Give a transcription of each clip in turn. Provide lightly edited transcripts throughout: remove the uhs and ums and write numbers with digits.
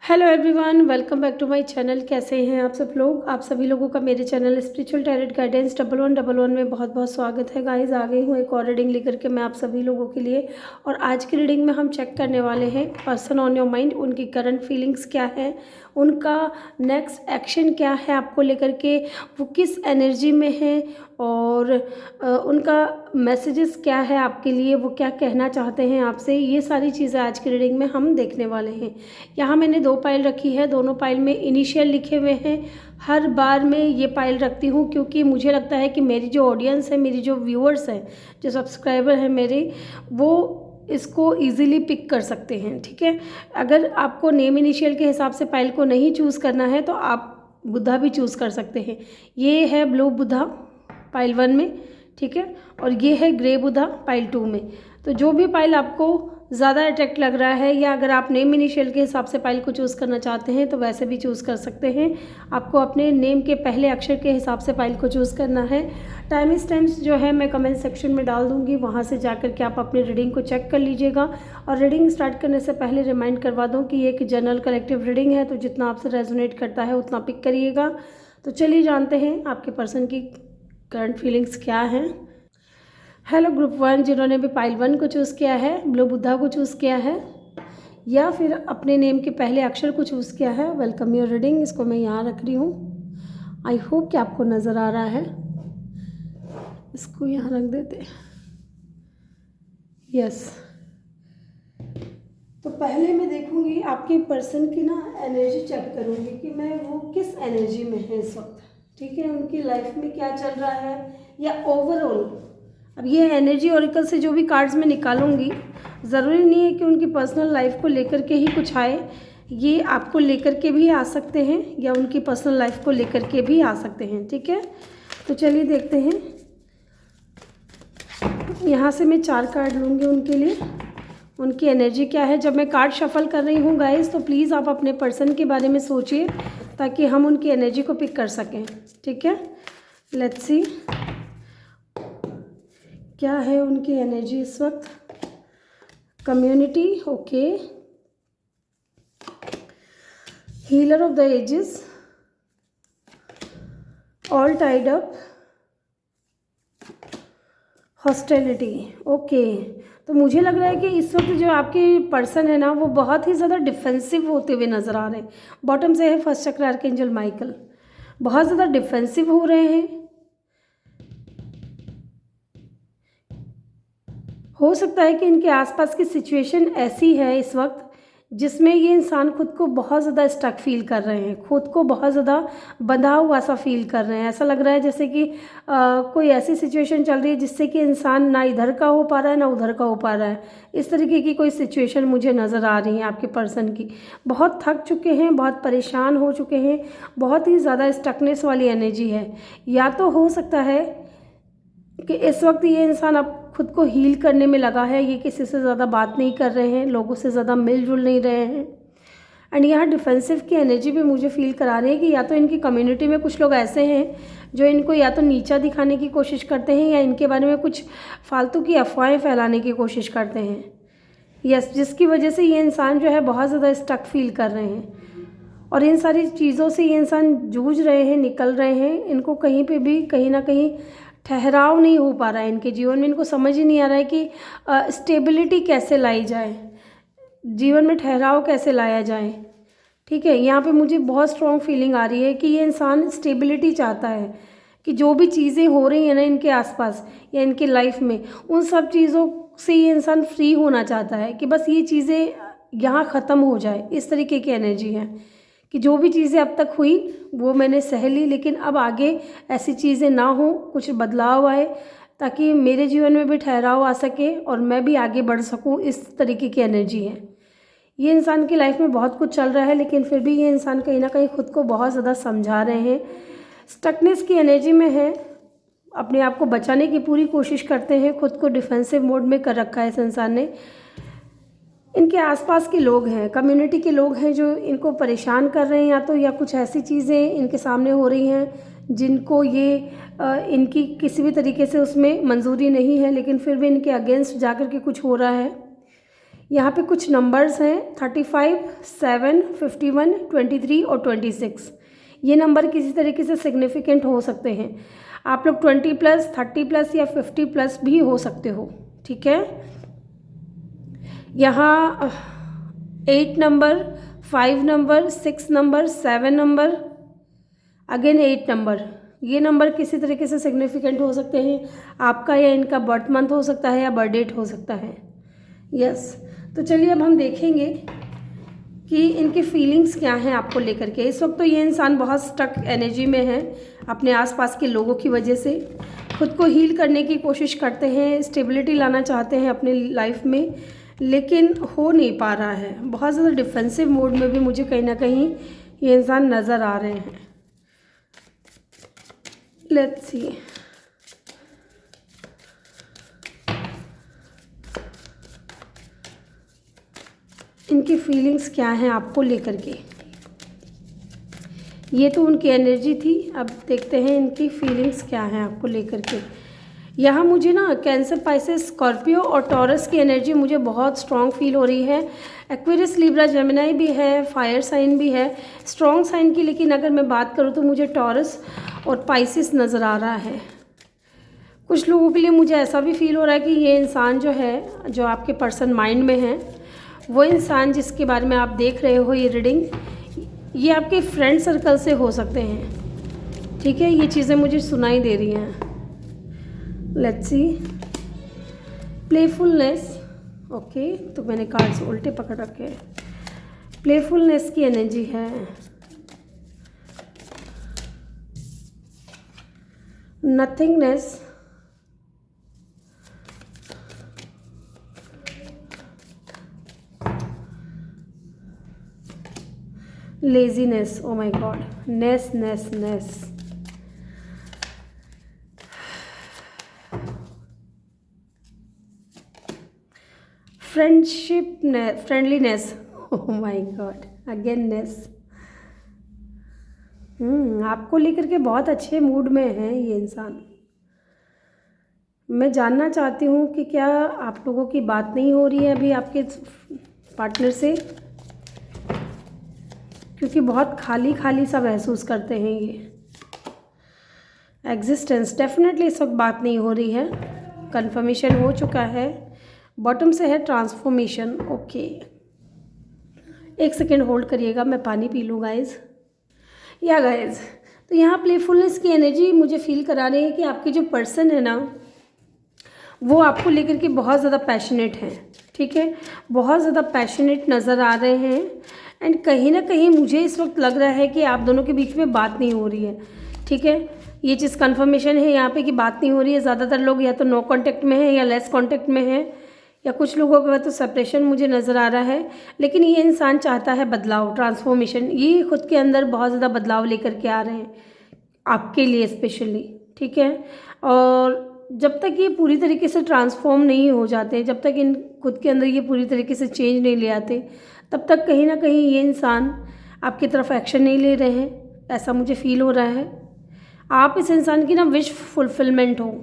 Hello everyone, welcome back to my channel. कैसे हैं आप सब लोग? आप सभी लोगों का मेरे चैनल स्पिरिचुअल टैरोट गाइडेंस 1111 में बहुत बहुत स्वागत है। गाइस, आ गई हूँ एक और रीडिंग लेकर के मैं आप सभी लोगों के लिए। और आज की रीडिंग में हम चेक करने वाले हैं पर्सन ऑन योर माइंड, उनकी करंट फीलिंग्स क्या है, उनका नेक्स्ट एक्शन क्या है आपको लेकर के, वो किस एनर्जी में है और उनका मैसेजेस क्या है आपके लिए, वो क्या कहना चाहते हैं आपसे। ये सारी चीज़ें आज की रीडिंग में हम देखने वाले हैं। यहाँ मैंने दो पाइल रखी है, दोनों पाइल में इनिशियल लिखे हुए हैं। हर बार मैं ये पाइल रखती हूँ क्योंकि मुझे लगता है कि मेरी जो ऑडियंस है, मेरी जो व्यूअर्स हैं, जो सब्सक्राइबर हैं मेरे, वो इसको इजीली पिक कर सकते हैं। ठीक है, अगर आपको नेम इनिशियल के हिसाब से पाइल को नहीं चूज़ करना है तो आप बुद्धा भी चूज़ कर सकते हैं। ये है ब्लू बुद्धा पाइल 1 में, ठीक है, और ये है ग्रे बुद्धा पाइल 2 में। तो जो भी पाइल आपको ज़्यादा अट्रैक्ट लग रहा है, या अगर आप नेम इनिशियल के हिसाब से पाइल को चूज़ करना चाहते हैं तो वैसे भी चूज़ कर सकते हैं। आपको अपने नेम के पहले अक्षर के हिसाब से पाइल को चूज़ करना है। टाइम स्टैम्प्स जो है मैं कमेंट सेक्शन में डाल दूँगी, वहाँ से जाकर के आप अपनी रीडिंग को चेक कर लीजिएगा। और रीडिंग स्टार्ट करने से पहले रिमाइंड करवा दूँ कि ये एक जनरल कलेक्टिव रीडिंग है, तो जितना आपसे रेजोनेट करता है उतना पिक करिएगा। तो चलिए जानते हैं आपके पर्सन की करंट फीलिंग्स क्या हैं। हेलो ग्रुप 1, जिन्होंने भी पाइल 1 को चूज़ किया है, ब्लू बुद्धा को चूज़ किया है, या फिर अपने नेम के पहले अक्षर को चूज़ किया है, वेलकम योर रीडिंग। इसको मैं यहाँ रख रही हूँ। आई होप कि आपको नज़र आ रहा है। इसको यहाँ रख देते। यस, तो पहले मैं देखूँगी आपके पर्सन की ना एनर्जी चेक करूँगी कि मैं वो किस एनर्जी में है इस वक्त। ठीक है, उनकी लाइफ में क्या चल रहा है, या ओवरऑल। अब ये एनर्जी ऑरिकल से जो भी कार्ड्स मैं निकालूंगी, ज़रूरी नहीं है कि उनकी पर्सनल लाइफ को लेकर के ही कुछ आए। ये आपको लेकर के भी आ सकते हैं या उनकी पर्सनल लाइफ को लेकर के भी आ सकते हैं। ठीक है, तो चलिए देखते हैं। यहाँ से मैं 4 कार्ड लूँगी उनके लिए, उनकी एनर्जी क्या है। जब मैं कार्ड शफल कर रही हूँ गाइस, तो प्लीज़ आप अपने पर्सन के बारे में सोचिए ताकि हम उनकी एनर्जी को पिक कर सकें। ठीक है, लेट्स सी क्या है उनकी एनर्जी इस वक्त। Community, okay, healer of the ages, all tied up, hostility, okay. तो मुझे लग रहा है कि इस वक्त जो आपके पर्सन है ना, वो बहुत ही ज़्यादा डिफेंसिव होते हुए नज़र आ रहे हैं। बॉटम से है फर्स्ट चक्र आर्कएंजल माइकल, बहुत ज़्यादा डिफेंसिव हो रहे हैं। हो सकता है कि इनके आसपास की सिचुएशन ऐसी है इस वक्त जिसमें ये इंसान खुद को बहुत ज़्यादा स्टक फील कर रहे हैं, खुद को बहुत ज़्यादा बंधा हुआ सा फील कर रहे हैं। ऐसा लग रहा है जैसे कि कोई ऐसी सिचुएशन चल रही है जिससे कि इंसान ना इधर का हो पा रहा है ना उधर का हो पा रहा है। इस तरीके की कोई सिचुएशन मुझे नज़र आ रही है आपके पर्सन की। बहुत थक चुके हैं, बहुत परेशान हो चुके हैं, बहुत ही ज़्यादा स्टकनेस वाली एनर्जी है। या तो हो सकता है कि इस वक्त ये इंसान अब खुद को हील करने में लगा है, ये किसी से ज़्यादा बात नहीं कर रहे हैं, लोगों से ज़्यादा मिलजुल नहीं रहे हैं। एंड यहाँ डिफेंसिव की एनर्जी भी मुझे फील करा रही है कि या तो इनकी कम्युनिटी में कुछ लोग ऐसे हैं जो इनको या तो नीचा दिखाने की कोशिश करते हैं या इनके बारे में कुछ फालतू की अफवाहें फैलाने की कोशिश करते हैं। यस, जिसकी वजह से ये इंसान जो है बहुत ज़्यादा स्टक फील कर रहे हैं और इन सारी चीज़ों से ये इंसान जूझ रहे हैं, निकल रहे हैं। इनको कहीं पे भी कहीं ना कहीं ठहराव नहीं हो पा रहा है इनके जीवन में। इनको समझ ही नहीं आ रहा है कि स्टेबिलिटी कैसे लाई जाए, जीवन में ठहराव कैसे लाया जाए। ठीक है, यहाँ पे मुझे बहुत स्ट्रॉन्ग फीलिंग आ रही है कि ये इंसान स्टेबिलिटी चाहता है, कि जो भी चीज़ें हो रही हैं ना इनके आसपास या इनके लाइफ में, उन सब चीज़ों से ये इंसान फ्री होना चाहता है कि बस ये चीज़ें यहाँ ख़त्म हो जाए। इस तरीके की एनर्जी है कि जो भी चीज़ें अब तक हुई वो मैंने सह ली, लेकिन अब आगे ऐसी चीज़ें ना हो, कुछ बदलाव आए ताकि मेरे जीवन में भी ठहराव आ सके और मैं भी आगे बढ़ सकूं। इस तरीके की एनर्जी है। ये इंसान की लाइफ में बहुत कुछ चल रहा है, लेकिन फिर भी ये इंसान कहीं ना कहीं खुद को बहुत ज़्यादा समझा रहे हैं। स्टकनेस की एनर्जी में है, अपने आप को बचाने की पूरी कोशिश करते हैं, खुद को डिफेंसिव मोड में कर रखा है इस इंसान ने। इनके आसपास के लोग हैं, कम्युनिटी के लोग हैं जो इनको परेशान कर रहे हैं, या कुछ ऐसी चीज़ें इनके सामने हो रही हैं जिनको ये इनकी किसी भी तरीके से उसमें मंजूरी नहीं है, लेकिन फिर भी इनके अगेंस्ट जाकर के कुछ हो रहा है। यहाँ पे कुछ नंबर्स हैं 35, 7, 51, 23 और 26। ये नंबर किसी तरीके से सिग्निफिकेंट हो सकते हैं। आप लोग 20+, 30+ या 50+ भी हो सकते हो, ठीक है। यहाँ 8 number, 5 number, 6 number, 7 number, again 8 number, ये नंबर किसी तरीके से सिग्निफिकेंट हो सकते हैं। आपका या इनका बर्थ मंथ हो सकता है या बर्थ डेट हो सकता है। यस, तो चलिए अब हम देखेंगे कि इनकी फीलिंग्स क्या हैं आपको लेकर के। इस वक्त तो ये इंसान बहुत स्टक एनर्जी में है अपने आसपास के लोगों की वजह से। खुद को हील करने की कोशिश करते हैं, स्टेबिलिटी लाना चाहते हैं अपनी लाइफ में, लेकिन हो नहीं पा रहा है। बहुत ज़्यादा डिफेंसिव मोड में भी मुझे कहीं ना कहीं ये इंसान नज़र आ रहे हैं। Let's see. इनकी फीलिंग्स क्या हैं आपको लेकर के। ये तो उनकी एनर्जी थी, अब देखते हैं इनकी फीलिंग्स क्या हैं आपको लेकर के। यहाँ मुझे ना कैंसर, पाइसेस, स्कॉर्पियो और टॉरस की एनर्जी मुझे बहुत स्ट्रॉन्ग फील हो रही है। एक्वेरियस, लिब्रा, जेमिनाई भी है, फायर साइन भी है स्ट्रॉन्ग साइन की, लेकिन अगर मैं बात करूँ तो मुझे टॉरस और पाइसेस नज़र आ रहा है। कुछ लोगों के लिए मुझे ऐसा भी फील हो रहा है कि ये इंसान जो है, जो आपके पर्सन माइंड में है, वो इंसान जिसके बारे में आप देख रहे हो ये रीडिंग, ये आपके फ्रेंड सर्कल से हो सकते हैं, ठीक है। ये चीज़ें मुझे सुनाई दे रही हैं। Let's see. प्लेफुलनेस, ओके, तो मैंने कार्ड्स उल्टे पकड़ रखे हैं। प्लेफुलनेस की एनर्जी है। Nothingness, laziness, oh my god, ness ness ness, friendship, friendliness, oh my god, again ness. आपको लेकर के बहुत अच्छे मूड में है ये इंसान। मैं जानना चाहती हूँ कि क्या आप लोगों की बात नहीं हो रही है अभी आपके पार्टनर से, क्योंकि बहुत खाली खाली सा महसूस करते हैं ये। एग्जिस्टेंस, डेफिनेटली इस वक्त बात नहीं हो रही है, कंफर्मेशन हो चुका है। बॉटम से है ट्रांसफॉर्मेशन, ओके। एक सेकेंड होल्ड करिएगा, मैं पानी पी लूँ गाइज। या गाइज, तो यहाँ प्लेफुलनेस की एनर्जी मुझे फील करा रही है कि आपके जो पर्सन है ना, वो आपको लेकर के बहुत ज़्यादा पैशनेट हैं, ठीक है। बहुत ज़्यादा पैशनेट नज़र आ रहे हैं। एंड कहीं ना कहीं मुझे इस वक्त लग रहा है कि आप दोनों के बीच में बात नहीं हो रही है, ठीक है। ये चीज़ कंफर्मेशन है यहाँ पे कि बात नहीं हो रही है। ज़्यादातर लोग या तो नो कांटेक्ट में हैं या लेस कांटेक्ट में हैं, या कुछ लोगों का तो सेपरेशन मुझे नज़र आ रहा है। लेकिन ये इंसान चाहता है बदलाव, ट्रांसफॉर्मेशन। ये खुद के अंदर बहुत ज़्यादा बदलाव लेकर के आ रहे हैं आपके लिए स्पेशली, ठीक है। और जब तक ये पूरी तरीके से ट्रांसफॉर्म नहीं हो जाते, जब तक इन खुद के अंदर ये पूरी तरीके से चेंज नहीं ले आते, तब तक कहीं ना कहीं ये इंसान आपकी तरफ एक्शन नहीं ले रहे हैं, ऐसा मुझे फील हो रहा है। आप इस इंसान की ना विश फुलफिलमेंट हो,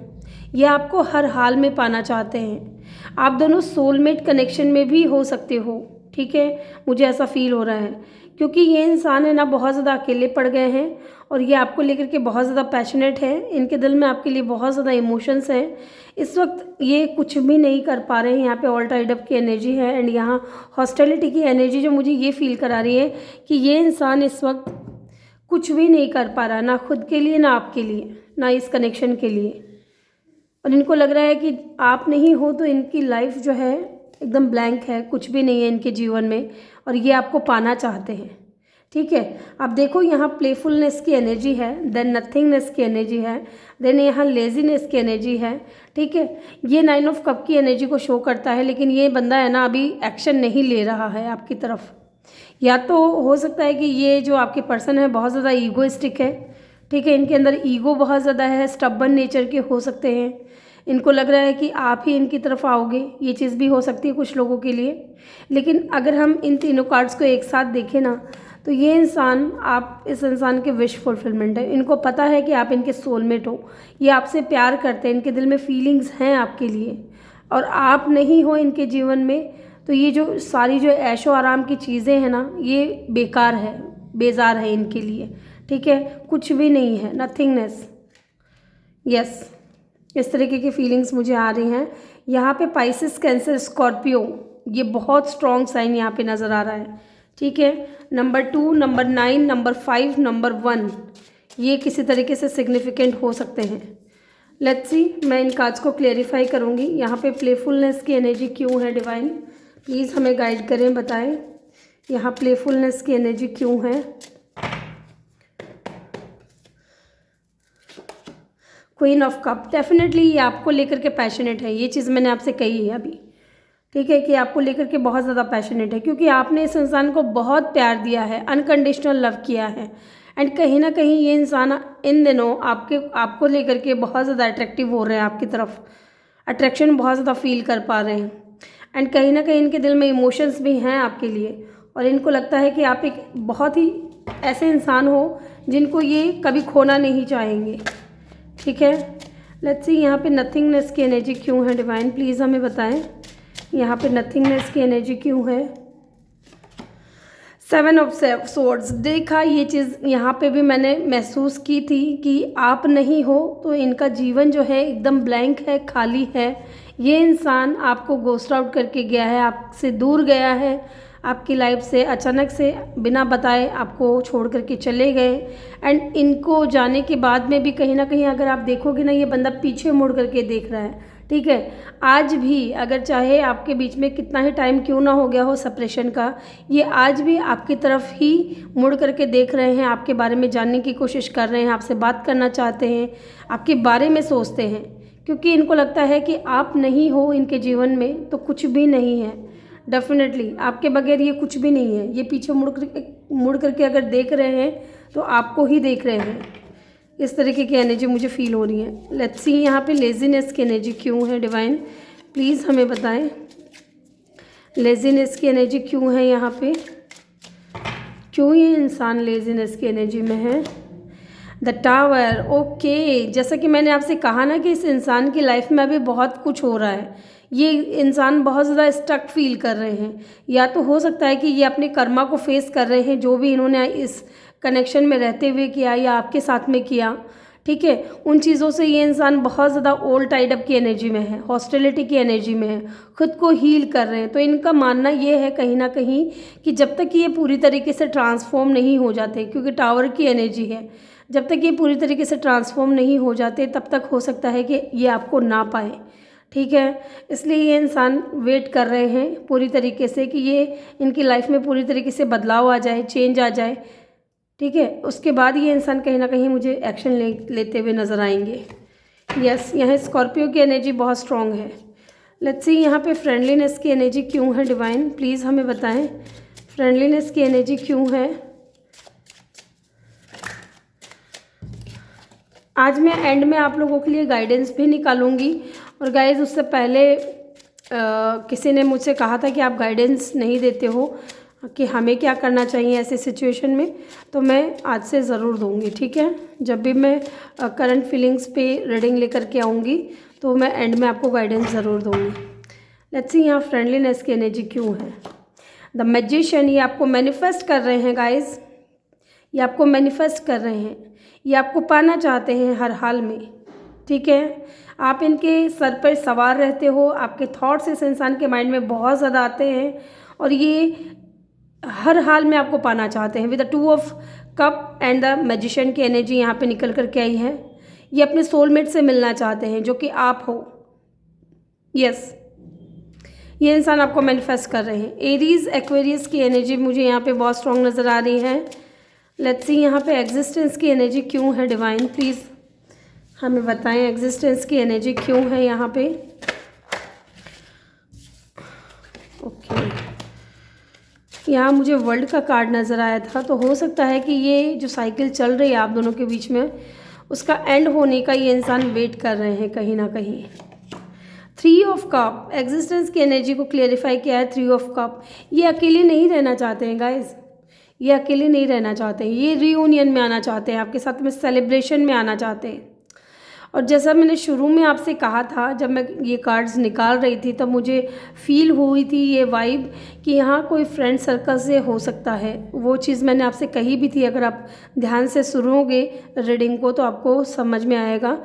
ये आपको हर हाल में पाना चाहते हैं। आप दोनों सोलमेट कनेक्शन में भी हो सकते हो, ठीक है, मुझे ऐसा फील हो रहा है। क्योंकि ये इंसान है ना बहुत ज़्यादा अकेले पड़ गए हैं और ये आपको लेकर के बहुत ज़्यादा पैशनेट है। इनके दिल में आपके लिए बहुत ज़्यादा इमोशंस हैं। इस वक्त ये कुछ भी नहीं कर पा रहे हैं। यहाँ पे ऑल टाइड अप की एनर्जी है एंड यहाँ हॉस्टिलिटी की एनर्जी जो मुझे ये फील करा रही है कि ये इंसान इस वक्त कुछ भी नहीं कर पा रहा, ना खुद के लिए, ना आपके लिए, ना इस कनेक्शन के लिए। और इनको लग रहा है कि आप नहीं हो तो इनकी लाइफ जो है एकदम ब्लैंक है, कुछ भी नहीं है इनके जीवन में, और ये आपको पाना चाहते हैं, ठीक है। अब देखो यहाँ प्लेफुलनेस की एनर्जी है, देन नथिंगनेस की एनर्जी है, देन यहाँ लेजीनेस की एनर्जी है, ठीक है। ये 9 ऑफ कप की एनर्जी को शो करता है, लेकिन ये बंदा है ना अभी एक्शन नहीं ले रहा है आपकी तरफ। या तो हो सकता है कि ये जो आपके पर्सन है बहुत ज़्यादा ईगोइस्टिक है, ठीक है, इनके अंदर ईगो बहुत ज़्यादा है, स्टबर्न नेचर के हो सकते हैं। इनको लग रहा है कि आप ही इनकी तरफ आओगे, ये चीज़ भी हो सकती है कुछ लोगों के लिए। लेकिन अगर हम इन तीनों कार्ड्स को एक साथ देखें ना, तो ये इंसान, आप इस इंसान के विश फुलफिलमेंट है। इनको पता है कि आप इनके सोलमेट हो, ये आपसे प्यार करते हैं, इनके दिल में फीलिंग्स हैं आपके लिए, और आप नहीं हो इनके जीवन में तो ये जो सारी जो ऐशो आराम की चीज़ें हैं ना, ये बेकार है, बेजार है इनके लिए, ठीक है। कुछ भी नहीं है, नथिंगनेस, यस, इस तरीके की फीलिंग्स मुझे आ रही हैं। यहाँ पे पाइसेस, कैंसर, स्कॉर्पियो, ये बहुत स्ट्रॉन्ग साइन यहाँ पे नज़र आ रहा है, ठीक है। नंबर 2, नंबर 9, नंबर 5, नंबर 1, ये किसी तरीके से सिग्निफिकेंट हो सकते हैं। लेट्स सी, मैं इन कार्ड्स को क्लेरिफाई करूँगी। यहाँ पे प्लेफुलनेस की एनर्जी क्यों है डिवाइन, प्लीज़ हमें गाइड करें, बताएं यहाँ प्लेफुलनेस की एनर्जी क्यों है। क्वीन ऑफ कप, डेफिनेटली ये आपको लेकर के पैशनेट है, ये चीज़ मैंने आपसे कही है अभी, ठीक है, कि आपको लेकर के बहुत ज़्यादा पैशनेट है, क्योंकि आपने इस इंसान को बहुत प्यार दिया है, अनकंडीशनल लव किया है। एंड कहीं ना कहीं ये इंसान इन दिनों आपको लेकर के बहुत ज़्यादा अट्रैक्टिव हो रहे हैं, आपकी तरफ अट्रैक्शन बहुत ज़्यादा फील कर पा रहे हैं। एंड कहीं ना कहीं इनके दिल में इमोशंस भी हैं आपके लिए, और इनको लगता है कि आप एक बहुत ही ऐसे इंसान हो जिनको ये कभी खोना नहीं चाहेंगे, ठीक है। लेट्स सी, यहाँ पे नथिंगनेस की एनर्जी क्यों है डिवाइन, प्लीज़ हमें बताएं यहाँ पे नथिंगनेस की एनर्जी क्यों है। 7 ऑफ सोर्ड्स, देखा ये चीज़ यहाँ पे भी मैंने महसूस की थी कि आप नहीं हो तो इनका जीवन जो है एकदम ब्लैंक है, खाली है। ये इंसान आपको गोस्ट आउट करके गया है, आपसे दूर गया है, आपकी लाइफ से अचानक से बिना बताए आपको छोड़ करके चले गए। एंड इनको जाने के बाद में भी कहीं ना कहीं अगर आप देखोगे ना, ये बंदा पीछे मुड़ करके देख रहा है, ठीक है। आज भी अगर चाहे आपके बीच में कितना ही टाइम क्यों ना हो गया हो सेपरेशन का, ये आज भी आपकी तरफ ही मुड़ करके देख रहे हैं, आपके बारे में जानने की कोशिश कर रहे हैं, आपसे बात करना चाहते हैं, आपके बारे में सोचते हैं, क्योंकि इनको लगता है कि आप नहीं हो इनके जीवन में तो कुछ भी नहीं है। डेफिनेटली आपके बगैर ये कुछ भी नहीं है। ये पीछे मुड़ करके अगर देख रहे हैं तो आपको ही देख रहे हैं, इस तरीके की एनर्जी मुझे फील हो रही है। लेट्स सी, यहाँ पे लेजीनेस की एनर्जी क्यों है डिवाइन, प्लीज़ हमें बताएं लेजीनेस की एनर्जी क्यों है यहाँ पे, क्यों ये इंसान लेजीनेस की एनर्जी में है। द टावर, ओके, जैसा कि मैंने आपसे कहा ना कि इस इंसान की लाइफ में अभी बहुत कुछ हो रहा है, ये इंसान बहुत ज़्यादा स्टक फील कर रहे हैं। या तो हो सकता है कि ये अपने कर्मा को फेस कर रहे हैं, जो भी इन्होंने इस कनेक्शन में रहते हुए किया या आपके साथ में किया, ठीक है, उन चीज़ों से ये इंसान बहुत ज़्यादा ओल्ड टाइड अप की एनर्जी में है, हॉस्टिलिटी की एनर्जी में है, खुद को हील कर रहे हैं। तो इनका मानना ये है कहीं ना कहीं कि जब तक ये पूरी तरीके से ट्रांसफॉर्म नहीं हो जाते, क्योंकि टावर की एनर्जी है, जब तक ये पूरी तरीके से ट्रांसफॉर्म नहीं हो जाते तब तक हो सकता है कि ये आपको ना पाए, ठीक है। इसलिए ये इंसान वेट कर रहे हैं पूरी तरीके से कि ये इनकी लाइफ में पूरी तरीके से बदलाव आ जाए, चेंज आ जाए, ठीक है। उसके बाद ये इंसान कहीं ना कहीं मुझे एक्शन लेते हुए नज़र आएंगे। यस, यहाँ स्कॉर्पियो की एनर्जी बहुत स्ट्रॉन्ग है। लेट्स सी, यहाँ पे फ्रेंडलीनेस की एनर्जी क्यों है डिवाइन, प्लीज़ हमें बताएं फ्रेंडलीनेस की एनर्जी क्यों है। आज मैं एंड में आप लोगों के लिए गाइडेंस भी निकालूंगी। और गाइज, उससे पहले किसी ने मुझसे कहा था कि आप गाइडेंस नहीं देते हो कि हमें क्या करना चाहिए ऐसे सिचुएशन में, तो मैं आज से ज़रूर दूंगी, ठीक है। जब भी मैं करंट फीलिंग्स पे रीडिंग लेकर के आऊँगी तो मैं एंड में आपको गाइडेंस ज़रूर दूंगी। लेट्स सी, यहाँ फ्रेंडलीनेस की एनर्जी क्यों है। द मैजिशियन, ये आपको मैनिफेस्ट कर रहे हैं गाइज, ये आपको मैनिफेस्ट कर रहे हैं, ये आपको पाना चाहते हैं हर हाल में, ठीक है। आप इनके सर पर सवार रहते हो, आपके थॉट्स इस इंसान के माइंड में बहुत ज़्यादा आते हैं और ये हर हाल में आपको पाना चाहते हैं। With the 2 of cup and the magician की एनर्जी यहाँ पे निकल कर के आई है। ये अपने सोलमेट से मिलना चाहते हैं जो कि आप हो। यस, ये इंसान आपको मैनिफेस्ट कर रहे हैं। एरीज, एक्वेरियस की एनर्जी मुझे यहाँ पे बहुत स्ट्रॉन्ग नज़र आ रही है। लेट्स सी, यहाँ पे एग्जिस्टेंस की एनर्जी क्यों है डिवाइन, प्लीज़ हमें बताएं एग्जिस्टेंस की एनर्जी क्यों है यहाँ पे। ओके, यहाँ मुझे वर्ल्ड का कार्ड नज़र आया था, तो हो सकता है कि ये जो साइकिल चल रही है आप दोनों के बीच में, उसका एंड होने का ये इंसान वेट कर रहे हैं कहीं ना कहीं। 3 ऑफ कप, एग्जिस्टेंस की एनर्जी को क्लेरिफाई किया है। 3 ऑफ कप, ये अकेले नहीं रहना चाहते हैं गाइज, ये अकेले नहीं रहना चाहते हैं, ये रीयूनियन में आना चाहते हैं, आपके साथ में सेलिब्रेशन में आना चाहते हैं। और जैसा मैंने शुरू में आपसे कहा था, जब मैं ये कार्ड्स निकाल रही थी तब मुझे फ़ील हुई थी ये वाइब कि यहाँ कोई फ्रेंड सर्कल से हो सकता है। वो चीज़ मैंने आपसे कही भी थी, अगर आप ध्यान से सुनोगे रीडिंग को तो आपको समझ में आएगा।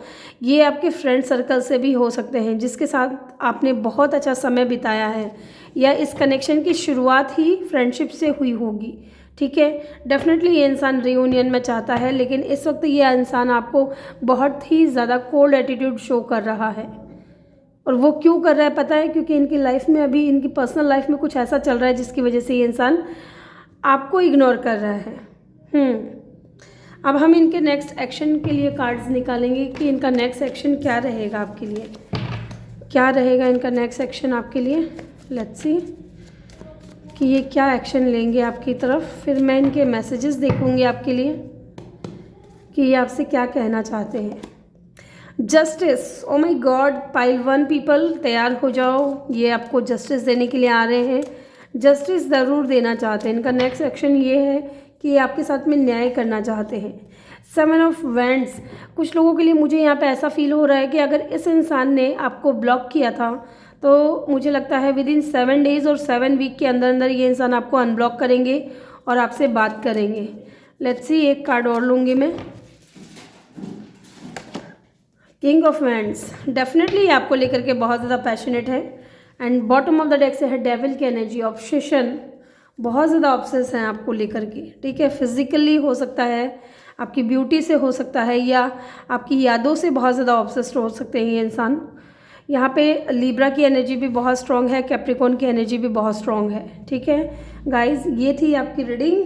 ये आपके फ्रेंड सर्कल से भी हो सकते हैं जिसके साथ आपने बहुत अच्छा समय बिताया है, या इस कनेक्शन की शुरुआत ही फ्रेंडशिप से हुई होगी। ठीक है, डेफिनेटली ये इंसान रियूनियन में चाहता है, लेकिन इस वक्त ये इंसान आपको बहुत ही ज़्यादा कोल्ड एटीट्यूड शो कर रहा है। और वो क्यों कर रहा है पता है? क्योंकि इनकी लाइफ में अभी, इनकी पर्सनल लाइफ में कुछ ऐसा चल रहा है जिसकी वजह से ये इंसान आपको इग्नोर कर रहा है। अब हम इनके नेक्स्ट एक्शन के लिए कार्ड्स निकालेंगे कि इनका नेक्स्ट एक्शन क्या रहेगा आपके लिए, क्या रहेगा इनका नेक्स्ट एक्शन आपके लिए। लेट्स सी कि ये क्या एक्शन लेंगे आपकी तरफ। फिर मैं इनके मैसेजेस देखूंगी आपके लिए कि ये आपसे क्या कहना चाहते हैं। Justice, O my God, pile 1 people तैयार हो जाओ, ये आपको जस्टिस देने के लिए आ रहे हैं। जस्टिस ज़रूर देना चाहते हैं। इनका नेक्स्ट एक्शन ये है कि ये आपके साथ में न्याय करना चाहते हैं। 7 ऑफ वैंड्स, कुछ लोगों के लिए मुझे यहाँ पे ऐसा फील हो रहा है कि अगर इस इंसान ने आपको ब्लॉक किया था तो मुझे लगता है विद इन 7 डेज़ और 7 वीक के अंदर अंदर ये इंसान आपको अनब्लॉक करेंगे और आपसे बात करेंगे। लेट्स सी, एक कार्ड और लूँगी मैं। किंग ऑफ वैंड्स, डेफिनेटली आपको लेकर के बहुत ज़्यादा पैशनेट है। And bottom of the deck से है डेविल की एनर्जी, ऑब्सेशन, बहुत ज़्यादा ऑब्सेस हैं आपको लेकर के। ठीक है, फिजिकली हो सकता है, आपकी ब्यूटी से हो सकता है, या आपकी यादों से बहुत ज़्यादा ऑब्सेस्ड हो सकते हैं ये इंसान। यहाँ पे लिब्रा की एनर्जी भी बहुत स्ट्रॉन्ग है, कैप्रिकॉर्न की एनर्जी भी बहुत स्ट्रॉन्ग है। ठीक है गाइज, ये थी आपकी रीडिंग।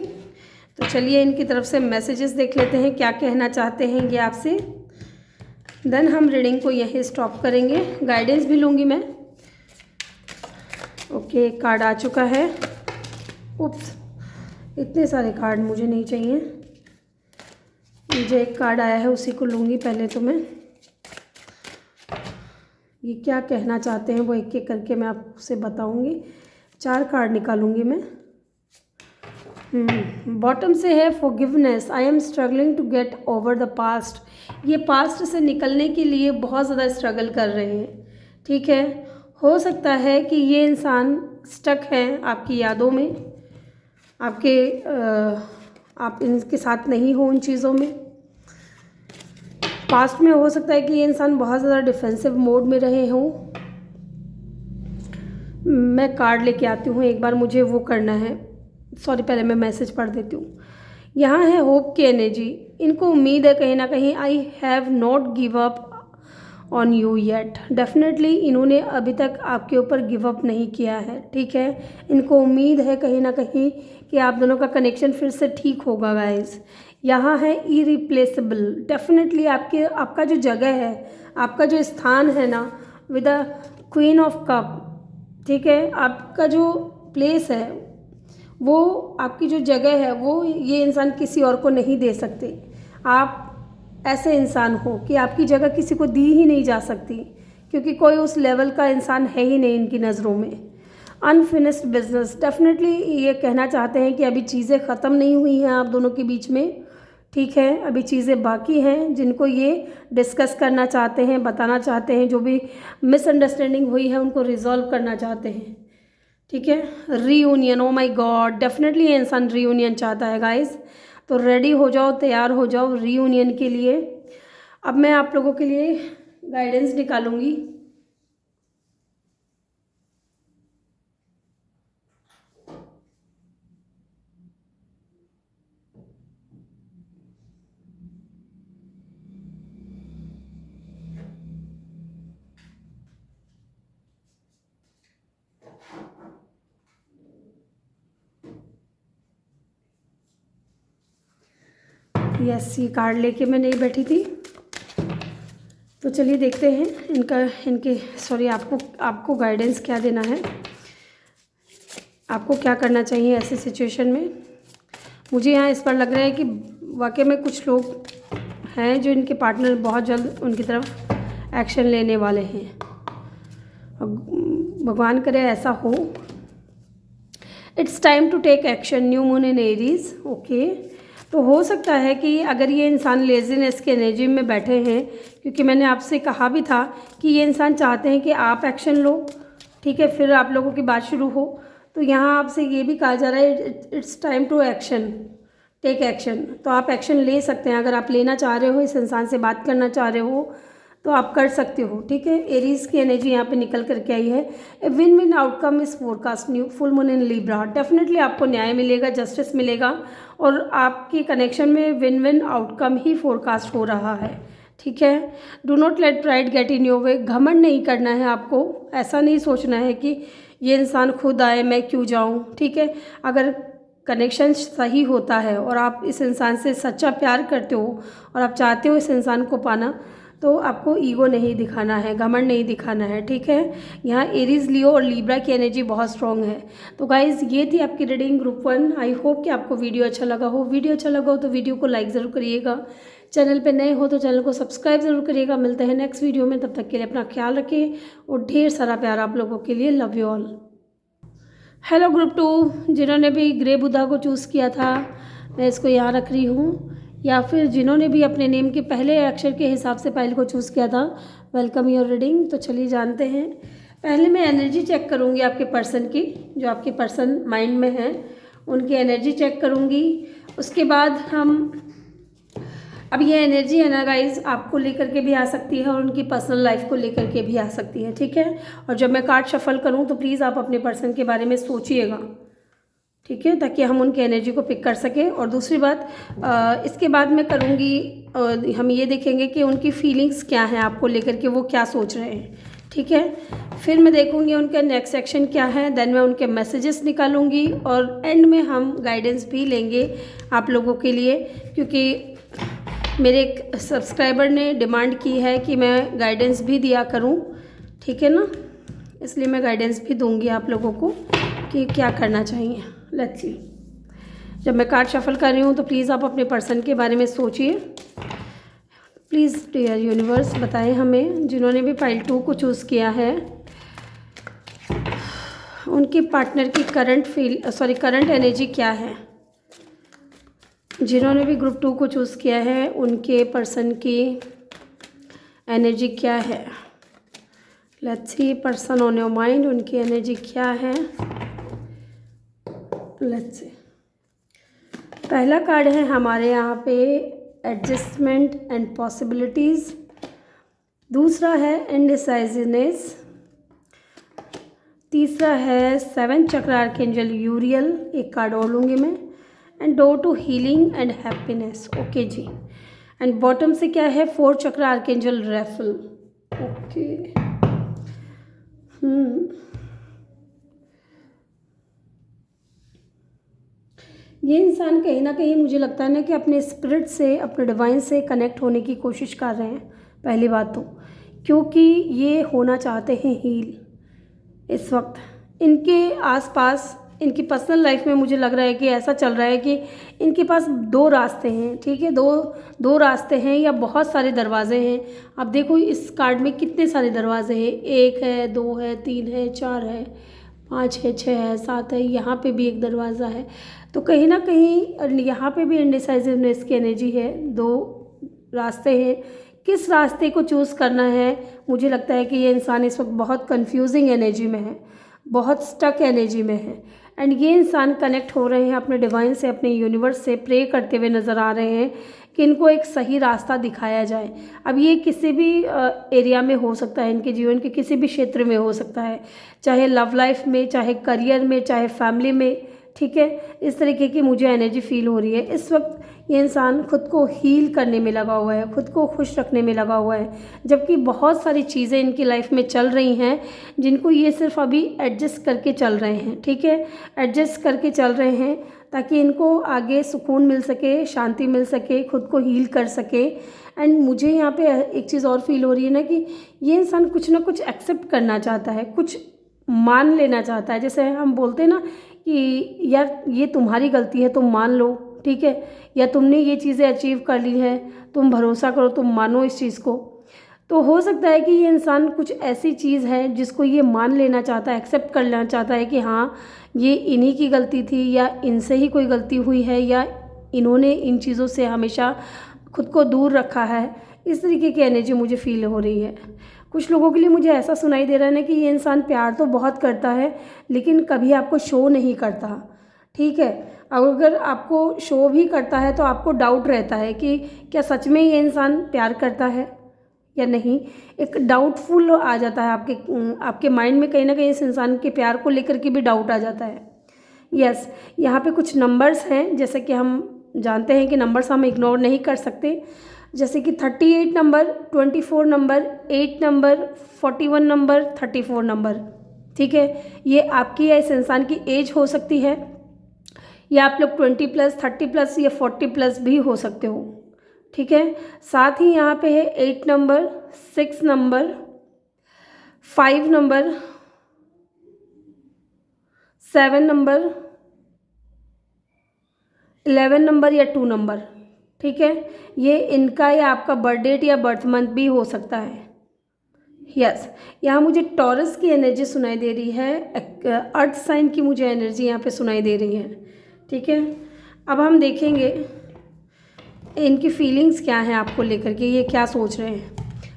तो चलिए इनकी तरफ से मैसेजेस देख लेते हैं, क्या कहना चाहते हैं ये आपसे। देन हम रीडिंग को यहीं स्टॉप करेंगे। गाइडेंस भी लूँगी मैं। ओके, कार्ड आ चुका है। उप्स, इतने सारे कार्ड मुझे नहीं चाहिए, मुझे एक कार्ड आया है उसी को लूँगी पहले। तो मैं ये क्या कहना चाहते हैं वो एक एक करके मैं आपसे बताऊंगी। 4 कार्ड निकालूंगी मैं। बॉटम से है forgiveness, I am struggling to get over the past. ये पास्ट से निकलने के लिए बहुत ज़्यादा स्ट्रगल कर रहे हैं। ठीक है, हो सकता है कि ये इंसान स्टक है आपकी यादों में, आपके आप इनके साथ नहीं हो उन चीज़ों में। पास्ट में हो सकता है कि ये इंसान बहुत ज़्यादा डिफेंसिव मोड में रहे हों। मैं कार्ड लेके आती हूँ एक बार, मुझे वो करना है। सॉरी, पहले मैं मैसेज पढ़ देती हूँ। यहाँ है होप की एनर्जी, इनको उम्मीद है कहीं ना कहीं, I have not give up on you yet. Definitely इन्होंने अभी तक आपके ऊपर गिव अप नहीं किया है। ठीक है, इनको उम्मीद है कहीं ना कहीं कि आप दोनों का कनेक्शन फिर से ठीक होगा गाइज। यहाँ है इरिप्लेसेबल, डेफिनेटली आपका जो जगह है, आपका जो स्थान है ना with the queen of cup. ठीक है, आपका जो प्लेस है, वो आपकी जो जगह है, वो ये इंसान किसी और को नहीं दे सकते। आप ऐसे इंसान हो कि आपकी जगह किसी को दी ही नहीं जा सकती, क्योंकि कोई उस लेवल का इंसान है ही नहीं इनकी नज़रों में। अनफिनिश्ड बिजनेस, डेफिनेटली ये कहना चाहते हैं कि अभी चीज़ें ख़त्म नहीं हुई हैं आप दोनों के बीच में। ठीक है, अभी चीज़ें बाकी हैं जिनको ये डिस्कस करना चाहते हैं, बताना चाहते हैं, जो भी मिसअंडरस्टैंडिंग हुई है उनको रिजॉल्व करना चाहते हैं। ठीक है, reunion, O my God, definitely ये इंसान रीयूनियन चाहता है गाइस। तो रेडी हो जाओ, तैयार हो जाओ रीयूनियन के लिए। अब मैं आप लोगों के लिए गाइडेंस निकालूंगी। यस, ये कार्ड लेके मैं नहीं बैठी थी। तो चलिए देखते हैं आपको गाइडेंस क्या देना है, आपको क्या करना चाहिए ऐसे सिचुएशन में। मुझे यहाँ इस बार लग रहा है कि वाकई में कुछ लोग हैं जो इनके पार्टनर बहुत जल्द उनकी तरफ एक्शन लेने वाले हैं। भगवान करे ऐसा हो। It's time to take action, new moon in Aries. Okay, तो हो सकता है कि अगर ये इंसान लेज़ीनेस के एनर्जी में बैठे हैं, क्योंकि मैंने आपसे कहा भी था कि ये इंसान चाहते हैं कि आप एक्शन लो, ठीक है, फिर आप लोगों की बात शुरू हो। तो यहाँ आपसे ये भी कहा जा रहा है it's time to action, take action. तो आप एक्शन ले सकते हैं, अगर आप लेना चाह रहे हो, इस इंसान से बात करना चाह रहे हो तो आप कर सकते हो, ठीक है। एरीज की एनर्जी यहाँ पे निकल करके आई है। A win win outcome is forecast, new full moon in Libra. Definitely आपको न्याय मिलेगा, जस्टिस मिलेगा और आपके कनेक्शन में विन विन आउटकम ही फोरकास्ट हो रहा है, ठीक है। Do not let pride get in your way. घमंड नहीं करना है आपको, ऐसा नहीं सोचना है कि ये इंसान खुद आए मैं क्यों जाऊँ, ठीक है। अगर कनेक्शन सही होता है और आप इस इंसान से सच्चा प्यार करते हो और आप चाहते हो इस इंसान को पाना, तो आपको ईगो नहीं दिखाना है, घमंड नहीं दिखाना है, ठीक है। यहाँ एरीज, लियो और लिब्रा की एनर्जी बहुत स्ट्रॉन्ग है। तो गाइज़ ये थी आपकी रीडिंग ग्रुप 1। आई होप कि आपको वीडियो अच्छा लगा हो। वीडियो अच्छा लगा हो तो वीडियो को लाइक ज़रूर करिएगा। चैनल पे नए हो तो चैनल को सब्सक्राइब ज़रूर करिएगा। मिलते हैं नेक्स्ट वीडियो में, तब तक के लिए अपना ख्याल रखिए और ढेर सारा प्यार आप लोगों के लिए। Love you all. Hello group 2, जिन्होंने भी ग्रे बुद्धा को चूज़ किया था, मैं इसको यहाँ रख रही हूँ, या फिर जिन्होंने भी अपने नेम के पहले अक्षर के हिसाब से फाइल को चूज़ किया था, वेलकम योर रीडिंग। तो चलिए जानते हैं। पहले मैं एनर्जी चेक करूँगी आपके पर्सन की, जो आपके पर्सन माइंड में है उनकी एनर्जी चेक करूँगी। उसके बाद हम, अब ये एनर्जी है ना गाइज, आपको लेकर के भी आ सकती है और उनकी पर्सनल लाइफ को लेकर के भी आ सकती है, ठीक है। और जब मैं कार्ड शफल करूँ तो प्लीज़ आप अपने पर्सन के बारे में सोचिएगा, ठीक है, ताकि हम उनकी एनर्जी को पिक कर सकें। और दूसरी बात, इसके बाद मैं करूँगी, हम ये देखेंगे कि उनकी फीलिंग्स क्या हैं आपको लेकर के, वो क्या सोच रहे हैं, ठीक है। फिर मैं देखूँगी उनका नेक्स्ट एक्शन क्या है, देन मैं उनके मैसेजेस निकालूंगी और एंड में हम गाइडेंस भी लेंगे आप लोगों के लिए, क्योंकि मेरे एक सब्सक्राइबर ने डिमांड की है कि मैं गाइडेंस भी दिया करूं, ठीक है ना, इसलिए मैं गाइडेंस भी दूंगी आप लोगों को कि क्या करना चाहिए। Let's see. जब मैं कार्ड शफल कर रही हूँ तो प्लीज़ आप अपने पर्सन के बारे में सोचिए। प्लीज़ डियर यूनिवर्स बताएं हमें, जिन्होंने भी फाइल 2 को चूज़ किया है, उनके पार्टनर की करंट एनर्जी क्या है। जिन्होंने भी ग्रुप 2 को चूज़ किया है उनके पर्सन की एनर्जी क्या है। Let's C, person on your mind, उनकी एनर्जी क्या है। लेट्स सी। पहला कार्ड है हमारे यहाँ पे एडजस्टमेंट एंड पॉसिबिलिटीज़। दूसरा है इनडिसाइजिवनेस। तीसरा है 7 चक्र आर्कएंजल यूरियल, एक कार्ड और लूँगी मैं, and door to healing and happiness. Okay जी। एंड बॉटम से क्या है, 4 चक्र आर्कएंजल रेफल। ओके। ये इंसान कहीं ना कहीं मुझे लगता है ना कि अपने स्पिरिट से, अपने डिवाइन से कनेक्ट होने की कोशिश कर रहे हैं, पहली बात तो, क्योंकि ये होना चाहते हैं हील। इस वक्त इनके आसपास, इनकी पर्सनल लाइफ में मुझे लग रहा है कि ऐसा चल रहा है कि इनके पास 2 रास्ते हैं, ठीक है, दो रास्ते हैं या बहुत सारे दरवाजे हैं। अब देखो इस कार्ड में कितने सारे दरवाजे हैं, 1 है, 2 है, 3 है, 4 है, 5 है, 6 है, 7 है, यहाँ पे भी एक दरवाज़ा है। तो कहीं ना कहीं यहाँ पे भी इनडिसाइजिवनेस की एनर्जी है, 2 रास्ते हैं। किस रास्ते को चूज़ करना है, मुझे लगता है कि ये इंसान इस वक्त बहुत कंफ्यूजिंग एनर्जी में है, बहुत स्टक एनर्जी में है। एंड ये इंसान कनेक्ट हो रहे हैं अपने डिवाइन से, अपने यूनिवर्स से, प्रे करते हुए नज़र आ रहे हैं कि इनको एक सही रास्ता दिखाया जाए। अब ये किसी भी एरिया में हो सकता है, इनके जीवन के किसी भी क्षेत्र में हो सकता है, चाहे लव लाइफ में, चाहे करियर में, चाहे फैमिली में, ठीक है। इस तरीके की मुझे एनर्जी फील हो रही है। इस वक्त ये इंसान खुद को हील करने में लगा हुआ है, खुद को खुश रखने में लगा हुआ है, जबकि बहुत सारी चीज़ें इनकी लाइफ में चल रही हैं जिनको ये सिर्फ अभी एडजस्ट करके चल रहे हैं, ठीक है, एडजस्ट करके चल रहे हैं ताकि इनको आगे सुकून मिल सके, शांति मिल सके, खुद को हील कर सके। एंड मुझे यहाँ पे एक चीज़ और फील हो रही है ना कि ये इंसान कुछ ना कुछ एक्सेप्ट करना चाहता है, कुछ मान लेना चाहता है। जैसे हम बोलते हैं ना कि यार ये तुम्हारी गलती है, तुम मान लो, ठीक है, या तुमने ये चीज़ें अचीव कर ली है, तुम भरोसा करो, तुम मानो इस चीज़ को। तो हो सकता है कि ये इंसान कुछ ऐसी चीज़ है जिसको ये मान लेना चाहता है, एक्सेप्ट कर लेना चाहता है कि हाँ ये इन्हीं की गलती थी, या इनसे ही कोई गलती हुई है, या इन्होंने इन चीज़ों से हमेशा खुद को दूर रखा है, इस तरीके की एनर्जी मुझे फील हो रही है। कुछ लोगों के लिए मुझे ऐसा सुनाई दे रहा है ना कि ये इंसान प्यार तो बहुत करता है लेकिन कभी आपको शो नहीं करता, ठीक है। अगर आपको शो भी करता है तो आपको डाउट रहता है कि क्या सच में ये इंसान प्यार करता है या नहीं। एक डाउटफुल आ जाता है आपके माइंड में, कहीं ना कहीं इस इंसान के प्यार को लेकर के भी डाउट आ जाता है। यस, यहाँ पे कुछ नंबर्स हैं, जैसे कि हम जानते हैं कि नंबर्स हम इग्नोर नहीं कर सकते, जैसे कि 38 number, 24 number, 8 number, 41 number, 34 number, ठीक है। ये आपकी या इस इंसान की एज हो सकती है, या आप लोग 20+, 30+ या 40+ भी हो सकते हो, ठीक है। साथ ही यहाँ पे है 8 number, 6 number, 5 number, 7 number, 11 number या 2 नंबर, ठीक है। ये इनका या आपका बर्थ डेट या बर्थ मंथ भी हो सकता है। यस, यहाँ मुझे टॉरस की एनर्जी सुनाई दे रही है, अर्थ साइन की मुझे एनर्जी यहाँ पे सुनाई दे रही है, ठीक है। अब हम देखेंगे इनकी फीलिंग्स क्या हैं आपको लेकर के, ये क्या सोच रहे हैं,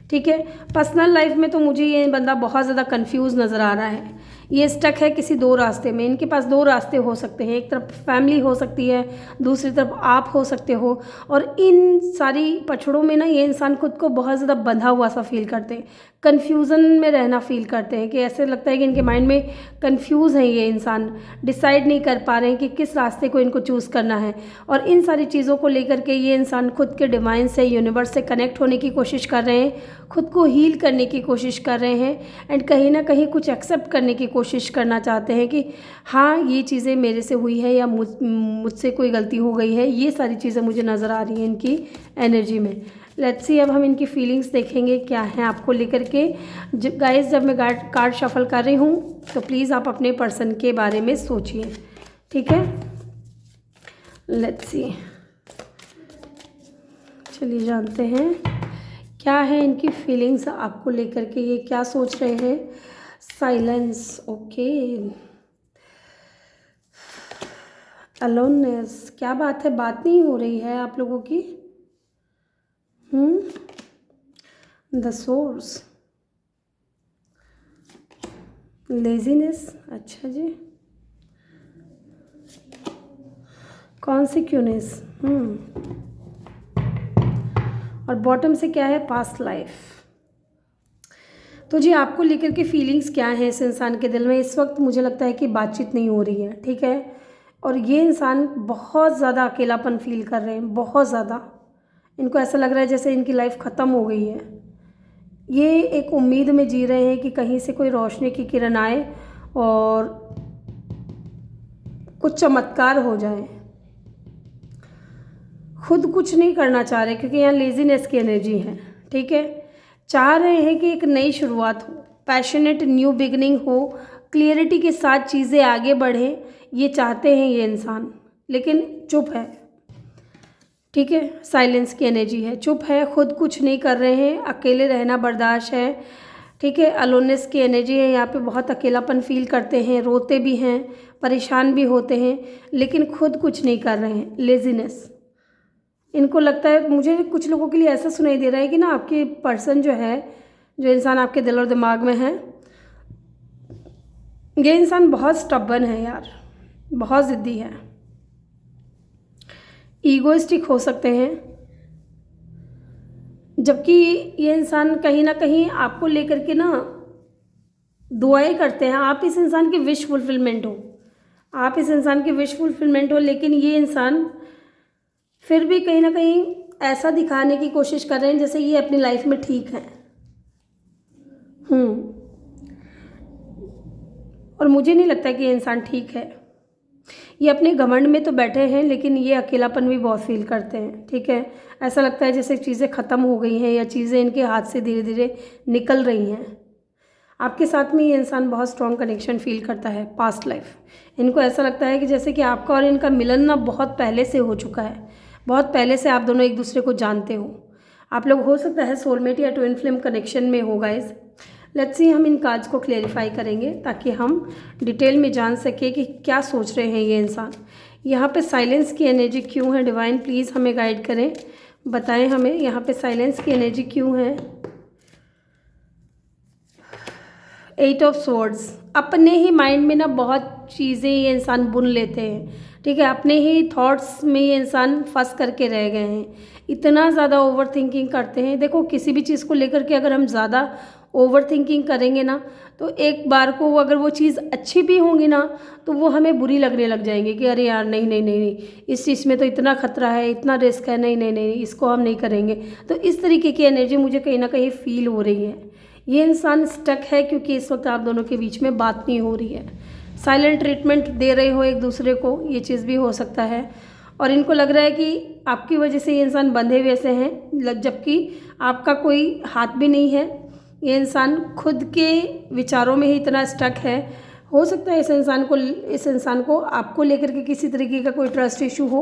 ठीक है। पर्सनल लाइफ में तो मुझे ये बंदा बहुत ज़्यादा कंफ्यूज नज़र आ रहा है। ये स्टक है किसी दो रास्ते में। इनके पास दो रास्ते हो सकते हैं, एक तरफ फैमिली हो सकती है, दूसरी तरफ आप हो सकते हो। और इन सारी पछड़ों में ना ये इंसान खुद को बहुत ज़्यादा बंधा हुआ सा फील करते हैं, कन्फ्यूज़न में रहना फील करते हैं, कि ऐसे लगता है कि इनके माइंड में कन्फ्यूज़ है ये इंसान, डिसाइड नहीं कर पा रहे हैं कि किस रास्ते को इनको चूज़ करना है। और इन सारी चीज़ों को लेकर के ये इंसान खुद के डिवाइन से, यूनिवर्स से कनेक्ट होने की कोशिश कर रहे हैं, खुद को हील करने की कोशिश कर रहे हैं, एंड कहीं ना कहीं कुछ एक्सेप्ट करने की कोशिश करना चाहते हैं कि हाँ ये चीज़ें मेरे से हुई है या मुझसे कोई गलती हो गई है। ये सारी चीज़ें मुझे नज़र आ रही हैं इनकी एनर्जी में। लेट्स सी, अब हम इनकी फीलिंग्स देखेंगे क्या है आपको लेकर के। गाइस, जब मैं कार्ड शफल कर रही हूँ तो प्लीज़ आप अपने पर्सन के बारे में सोचिए, ठीक है। लेट्स सी, चलिए जानते हैं क्या है इनकी फीलिंग्स आपको लेकर के, ये क्या सोच रहे हैं। Silence, okay. अलोननेस, क्या बात है, बात नहीं हो रही है आप लोगों की। द सोर्स, लेजीनेस, अच्छा जी, कॉन्सिक्यूनेस, और बॉटम से क्या है, पास्ट लाइफ। तो जी आपको लेकर के फीलिंग्स क्या है इस इंसान के दिल में इस वक्त। मुझे लगता है कि बातचीत नहीं हो रही है, ठीक है। और ये इंसान बहुत ज़्यादा अकेलापन फील कर रहे हैं, बहुत ज़्यादा। इनको ऐसा लग रहा है जैसे इनकी लाइफ ख़त्म हो गई है। ये एक उम्मीद में जी रहे हैं कि कहीं से कोई रोशनी की किरण आए और कुछ चमत्कार हो जाए। खुद कुछ नहीं करना चाह रहे क्योंकि यहाँ लेजीनेस की एनर्जी है, ठीक है। चाह रहे हैं कि एक नई शुरुआत हो, पैशनेट न्यू बिगनिंग हो, क्लियरिटी के साथ चीज़ें आगे बढ़ें, ये चाहते हैं ये इंसान, लेकिन चुप है, ठीक है। साइलेंस की एनर्जी है, चुप है, खुद कुछ नहीं कर रहे हैं, अकेले रहना बर्दाश्त है, ठीक है। अलोनेस की एनर्जी है, यहाँ पे बहुत अकेलापन फील करते हैं, रोते भी हैं, परेशान भी होते हैं, लेकिन खुद कुछ नहीं कर रहे हैं, लेजीनेस। इनको लगता है, मुझे कुछ लोगों के लिए ऐसा सुनाई दे रहा है कि ना आपके पर्सन जो है, जो इंसान आपके दिल और दिमाग में है, ये इंसान बहुत स्टबर्न है यार, बहुत ज़िद्दी है, ईगोइस्टिक हो सकते हैं। जबकि ये इंसान कहीं ना कहीं आपको लेकर के ना दुआएं करते हैं, आप इस इंसान की विश फुलफिलमेंट हो, आप इस इंसान की विश फुलफिलमेंट हो, लेकिन ये इंसान फिर भी कहीं ना कहीं ऐसा दिखाने की कोशिश कर रहे हैं जैसे ये अपनी लाइफ में ठीक है। और मुझे नहीं लगता कि ये इंसान ठीक है। ये अपने घमंड में तो बैठे हैं, लेकिन ये अकेलापन भी बहुत फील करते हैं, ठीक है। ऐसा लगता है जैसे चीज़ें ख़त्म हो गई हैं या चीज़ें इनके हाथ से धीरे धीरे निकल रही हैं। आपके साथ में ये इंसान बहुत स्ट्रॉन्ग कनेक्शन फील करता है, पास्ट लाइफ। इनको ऐसा लगता है कि जैसे कि आपका और इनका मिलन ना बहुत पहले से हो चुका है, बहुत पहले से आप दोनों एक दूसरे को जानते हो। आप लोग हो सकता है सोलमेट या ट्विन फ्लेम कनेक्शन में हो गाइस। लेट्स सी, हम इन कार्ड्स को क्लेरिफाई करेंगे ताकि हम डिटेल में जान सके कि क्या सोच रहे हैं ये इंसान। यहाँ पे साइलेंस की एनर्जी क्यों है? डिवाइन प्लीज़ हमें गाइड करें, बताएं हमें यहाँ पे साइलेंस की एनर्जी क्यों है? 8 ऑफ स्वॉर्ड्स। अपने ही माइंड में ना बहुत चीज़ें ये इंसान बुन लेते हैं, ठीक है, अपने ही थॉट्स में ये इंसान फंस करके रह गए हैं, इतना ज़्यादा ओवर थिंकिंग करते हैं। देखो किसी भी चीज़ को लेकर के अगर हम ज़्यादा ओवर थिंकिंग करेंगे ना, तो एक बार को अगर वो चीज़ अच्छी भी होंगी ना, तो वो हमें बुरी लगने लग जाएंगी कि अरे यार नहीं नहीं नहीं नहीं, इस चीज़ में तो इतना खतरा है, इतना रिस्क है, नहीं नहीं नहीं, इसको हम नहीं करेंगे। तो इस तरीके की एनर्जी मुझे कहीं ना कहीं फील हो रही है। ये इंसान स्टक है क्योंकि इस वक्त आप दोनों के बीच में बात नहीं हो रही है। साइलेंट ट्रीटमेंट दे रहे हो एक दूसरे को, ये चीज़ भी हो सकता है। और इनको लग रहा है कि आपकी वजह से ये इंसान बंधे हुए से हैं, जबकि आपका कोई हाथ भी नहीं है। ये इंसान खुद के विचारों में ही इतना स्टक है। हो सकता है इस इंसान को आपको लेकर के किसी तरीके का कोई ट्रस्ट इशू हो।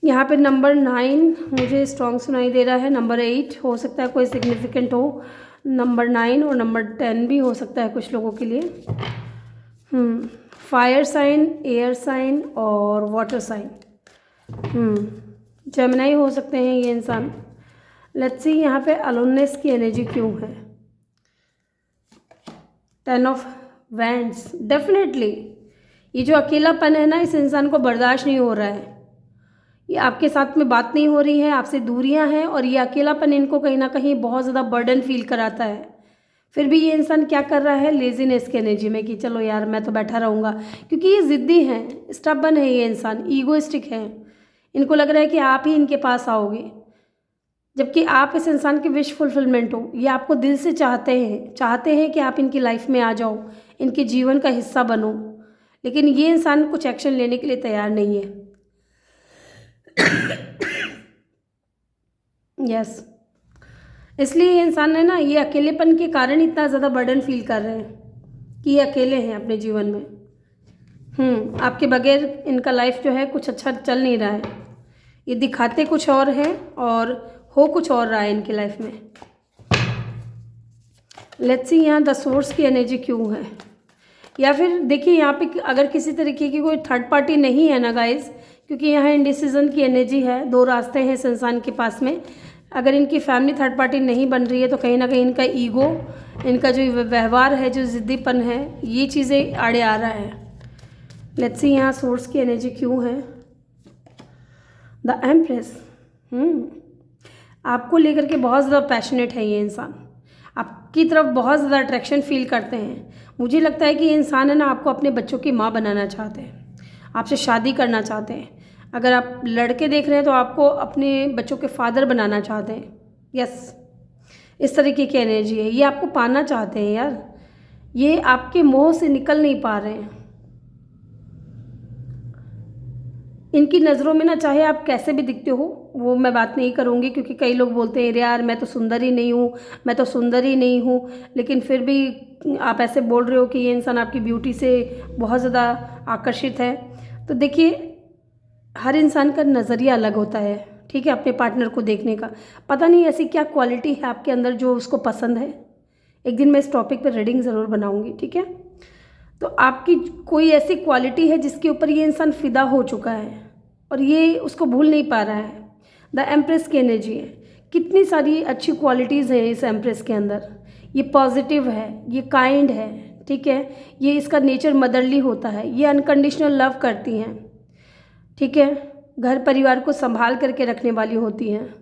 यहाँ पे नंबर 9 मुझे स्ट्रॉन्ग सुनाई दे रहा है। नंबर 8 हो सकता है कोई सिग्निफिकेंट हो। नंबर 9 और नंबर 10 भी हो सकता है कुछ लोगों के लिए। फायर साइन, एयर साइन और वाटर साइन। जेमिनी हो सकते हैं ये इंसान। लेट्स सी यहाँ पे अलोननेस की एनर्जी क्यों है? 10 ऑफ वैंड्स। डेफिनेटली ये जो अकेलापन है ना, इस इंसान को बर्दाश्त नहीं हो रहा है। ये आपके साथ में बात नहीं हो रही है, आपसे दूरियां हैं, और ये अकेलापन इनको कहीं ना कहीं बहुत ज़्यादा बर्डन फील कराता है। फिर भी ये इंसान क्या कर रहा है? लेजीनेस की एनर्जी में कि चलो यार मैं तो बैठा रहूँगा, क्योंकि ये ज़िद्दी हैं, स्टबर्न है ये इंसान, ईगोइस्टिक है। इनको लग रहा है कि आप ही इनके पास आओगे, जबकि आप इस इंसान की विश फुलफिलमेंट हो। ये आपको दिल से चाहते हैं कि आप इनकी लाइफ में आ जाओ, इनके जीवन का हिस्सा बनो, लेकिन ये इंसान कुछ एक्शन लेने के लिए तैयार नहीं है। यस इसलिए ये इंसान है ना, ये अकेलेपन के कारण इतना ज़्यादा बर्डन फील कर रहे हैं कि ये अकेले हैं अपने जीवन में। आपके बगैर इनका लाइफ जो है कुछ अच्छा चल नहीं रहा है। ये दिखाते कुछ और हैं और हो कुछ और रहा है इनकी लाइफ में। लेट्स सी यहाँ द सोर्स की एनर्जी क्यों है? या फिर देखिए यहाँ पे अगर किसी तरीके की कोई थर्ड पार्टी नहीं है ना गाइस, क्योंकि यहाँ इंडिसीजन की एनर्जी है, 2 रास्ते हैं इस इंसान के पास में। अगर इनकी फैमिली थर्ड पार्टी नहीं बन रही है, तो कहीं ना कहीं इनका ईगो, इनका जो व्यवहार है, जो ज़िद्दीपन है, ये चीज़ें आड़े आ रहा है। लेट्स सी यहाँ सोर्स की एनर्जी क्यों है? The empress. आपको लेकर के बहुत ज़्यादा पैशनेट है ये इंसान, आपकी तरफ बहुत ज़्यादा अट्रैक्शन फील करते हैं। मुझे लगता है कि ये इंसान है ना, आपको अपने बच्चों की माँ बनाना चाहते हैं, आपसे शादी करना चाहते हैं। अगर आप लड़के देख रहे हैं तो आपको अपने बच्चों के फादर बनाना चाहते हैं। यस इस तरीके की एनर्जी है। ये आपको पाना चाहते हैं यार, ये आपके मोह से निकल नहीं पा रहे हैं। इनकी नज़रों में ना, चाहे आप कैसे भी दिखते हो, वो मैं बात नहीं करूँगी, क्योंकि कई लोग बोलते हैं यार मैं तो सुंदर ही नहीं हूँ, मैं तो सुंदर ही नहीं हूँ, लेकिन फिर भी आप ऐसे बोल रहे हो कि ये इंसान आपकी ब्यूटी से बहुत ज़्यादा आकर्षित है। तो देखिए हर इंसान का नज़रिया अलग होता है, ठीक है, अपने पार्टनर को देखने का। पता नहीं ऐसी क्या क्वालिटी है आपके अंदर जो उसको पसंद है। एक दिन मैं इस टॉपिक पर रीडिंग ज़रूर बनाऊँगी, ठीक है। तो आपकी कोई ऐसी क्वालिटी है जिसके ऊपर ये इंसान फ़िदा हो चुका है और ये उसको भूल नहीं पा रहा है। द एम्प्रेस की एनर्जी है। कितनी सारी अच्छी क्वालिटीज़ हैं इस एम्प्रेस के अंदर। ये पॉजिटिव है, ये काइंड है, ठीक है, ये इसका नेचर मदरली होता है, ये अनकंडीशनल लव करती हैं, ठीक है, घर परिवार को संभाल करके रखने वाली होती हैं।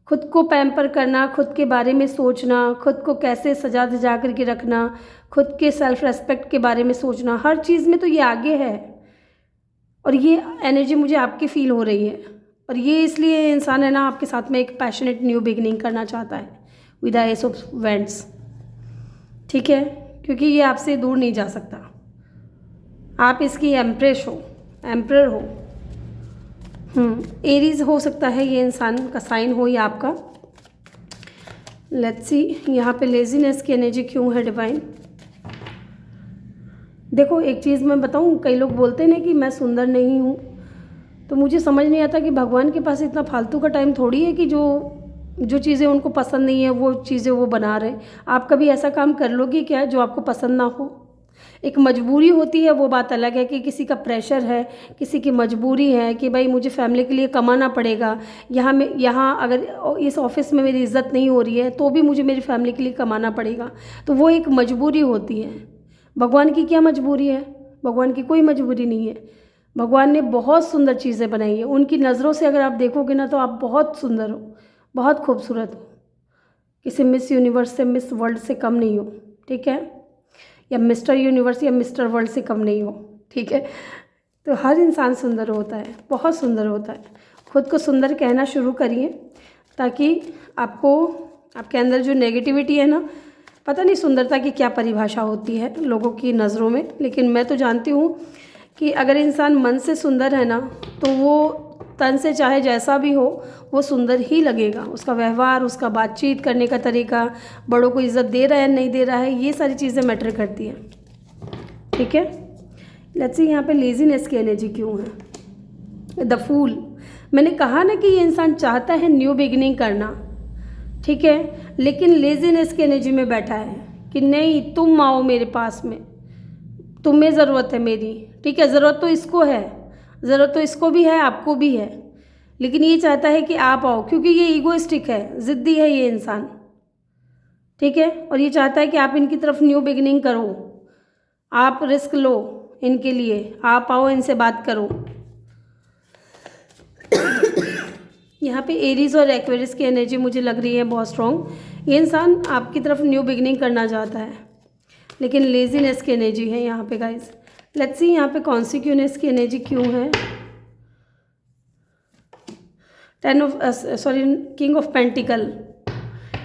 खुद को पैम्पर करना, खुद के बारे में सोचना, खुद को कैसे सजा धजा करके रखना, खुद के सेल्फ रेस्पेक्ट के बारे में सोचना, हर चीज़ में तो ये आगे है। और ये एनर्जी मुझे आपकी फील हो रही है, और ये इसलिए इंसान है ना आपके साथ में एक पैशनेट न्यू बिगिनिंग करना चाहता है with the S of vents, ठीक है, क्योंकि ये आपसे दूर नहीं जा सकता। आप इसकी एम्प्रेस हो, एम्परर हो। एरीज हो सकता है ये इंसान का साइन हो या आपका। लेट्स सी यहाँ पे लेजीनेस की एनर्जी क्यों है डिवाइन। देखो एक चीज़ मैं बताऊँ, कई लोग बोलते हैं ना कि मैं सुंदर नहीं हूँ, तो मुझे समझ नहीं आता कि भगवान के पास इतना फालतू का टाइम थोड़ी है कि जो चीज़ें उनको पसंद नहीं है वो चीज़ें वो बना रहे। आप कभी ऐसा काम कर लोगे क्या जो आपको पसंद ना हो? एक मजबूरी होती है, वो बात अलग है कि किसी का प्रेशर है, किसी की मजबूरी है कि भाई मुझे फैमिली के लिए कमाना पड़ेगा, यहाँ अगर इस ऑफिस में मेरी इज़्ज़त नहीं हो रही है तो भी मुझे मेरी फैमिली के लिए कमाना पड़ेगा, तो वो एक मजबूरी होती है। भगवान की क्या मजबूरी है? भगवान की कोई मजबूरी नहीं है। भगवान ने बहुत सुंदर चीज़ें बनाई हैं, उनकी नज़रों से अगर आप देखोगे ना तो आप बहुत सुंदर हो, बहुत खूबसूरत हो, किसी मिस यूनिवर्स से, मिस वर्ल्ड से कम नहीं हो, ठीक है, या मिस्टर यूनिवर्स या मिस्टर वर्ल्ड से कम नहीं हो, ठीक है। तो हर इंसान सुंदर होता है, बहुत सुंदर होता है। खुद को सुंदर कहना शुरू करिए ताकि आपके अंदर जो नेगेटिविटी है ना, पता नहीं सुंदरता की क्या परिभाषा होती है लोगों की नज़रों में, लेकिन मैं तो जानती हूँ कि अगर इंसान मन से सुंदर है ना तो वो तन से चाहे जैसा भी हो वो सुंदर ही लगेगा। उसका व्यवहार, उसका बातचीत करने का तरीका, बड़ों को इज़्ज़त दे रहा है नहीं दे रहा है, ये सारी चीज़ें मैटर करती हैं, ठीक है। लेट्स सी यहाँ पे लेज़ीनेस की एनर्जी क्यों है? The fool. मैंने कहा ना कि ये इंसान चाहता है न्यू बिगिनिंग करना, ठीक है, लेकिन लेज़ीनेस की एनर्जी में बैठा है कि नहीं तुम आओ मेरे पास में, तुम्हें ज़रूरत है मेरी, ठीक है। ज़रूरत तो इसको है, ज़रूरत तो इसको भी है, आपको भी है, लेकिन ये चाहता है कि आप आओ क्योंकि ये ईगोइस्टिक है, ज़िद्दी है ये इंसान, ठीक है। और ये चाहता है कि आप इनकी तरफ न्यू बिगिनिंग करो, आप रिस्क लो इनके लिए, आप आओ इनसे बात करो। यहाँ पे एरीज़ और एक्वेरियस की एनर्जी मुझे लग रही है बहुत स्ट्रॉन्ग। ये इंसान आपकी तरफ न्यू बिगिनिंग करना चाहता है, लेकिन लेज़ीनेस की एनर्जी है यहाँ पे गाइस। लेट्स सी यहाँ पे कॉन्सिक्यूनेस की एनर्जी क्यों है? King of pentacle.